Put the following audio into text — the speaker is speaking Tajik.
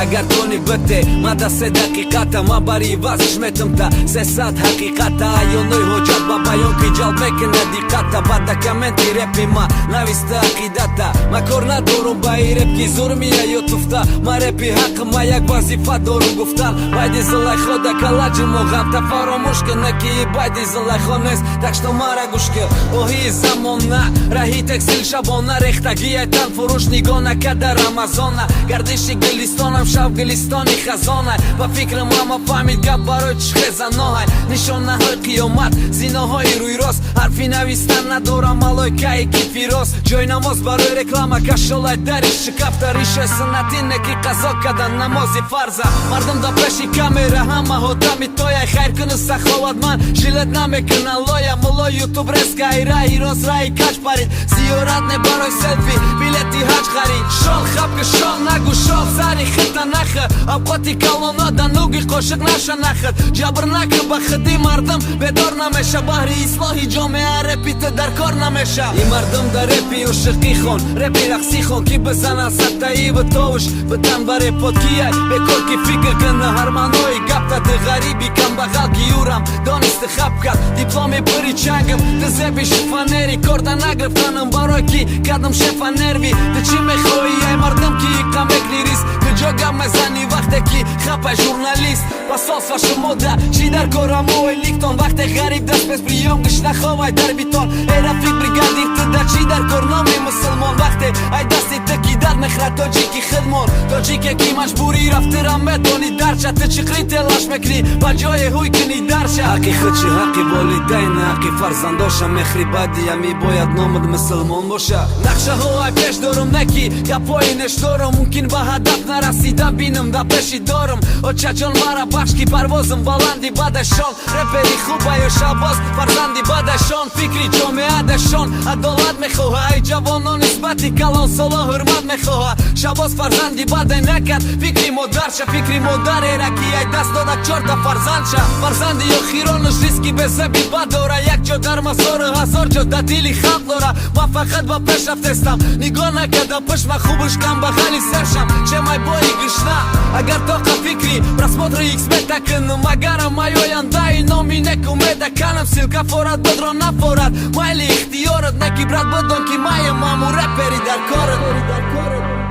агар тони бите мада се дақиқата ма бари вазиш метамта се сад ҳақиқата аёнои ҳоҷат ба баён ки ҷалб мекунад диққата ба документи репи ма нависта ақидата ма кор надорум ба и реп ки зур мия ё туфта ма репи ҳаққи ма як вазифа дорум гуфтан байди зулайхо да калаҷимо ғамта фаромӯш кина ки байди зулайхо нест так што мара гӯш ки оҳии замона раҳи текстил шабона рехтагияй тан фурӯш нигоҳ накарда рамазона гардиши гулистонам шав гулистони хазона ба фикри мама фаҳмид гап барои чӣ хезаноҳай нишонаҳои қиёмат зиноҳои рӯйрост ҳарфи навистан надорам малойкаи кифирост ҷои намоз барои реклама кашолай дари шикафта ришои суннатӣ неки қазо кардан намози фарза мардум да пеши камера ҳамаҳо дами тояй хайр куну саховатманд жилет намекунан лоя муло ютуб резкаи раи рост раи кач парид зиёрат не барои селфи билети ҳаҷ харид шол хабки шол нагу шол сари хита нахи авқоти калоно дануги қошиқ наша нахид ҷабр наки ба хиди мардум бедор намеша баҳри ислоҳи ҷомеа репи ту дар кор намеша и мардум да репи ушиқӣ хон репи рақсӣ хон ки бизанад саттаи битовуш битан ба репоткияй бекор ки фикр кина ҳарманои гапта ты ғариби камбағал ки юрам донисти хаб кард дипломи пири чангим ты зеби шифанери корда нагрифтанам барои ки кардам шефа нерви ты чӣ мехоҳӣ ай мардум ки камек лирист ты ҷо гап мезани вақте ки хапай журналист ба сос ва шумода чӣ дар корамои ликтон вақте ғариб даст без приём гиш наховай дар битон эй рафиқ бригадир ты да чӣ дар корноми мусулмон вақте ай дасти ты ки дар мехрад тоҷики хидмон тоҷике ки маҷбурӣ рафтирам метони дарча ты чиқри телаш мекунӣ ба ҷое ҳуй кунӣ дарча ҳаққи худчи ҳаққи волидайн ҳаққи фарзандоша мехри баъдия мебояд номид мусулмон боша нақшаҳо ай пеш дорум не ки гапҳои нешторум мумкин ба ҳадаф нарасида бинам да пеши дорум очаҷон мара бахш ки парвозим баланди бадашон репери хуба ё шабоз фарзанди бадашон фикри ҷомеадашон адолат мехоҳа ай ҷавонон нисбати калонсоло ҳурмат мехоҳа шабоз фарзанди бадай накард фикри модарша фикри модарера ки ай даст дода чорта фарзандша фарзанди охирону риски безеби бад дора як ҷо дар мазору ҳазор ҷо да дили халқ дора ма фақат ба пеш рафтестам нигоҳ накарда пишма хубуш камбағали сершам чемай бои гишна агар тоқа фикри просмотри икс метакунум агарам май ояндаи номи некумеда канам силка форад бодро нафорад майли ихтиёрат неки брат будон ки маем маму репери дар корат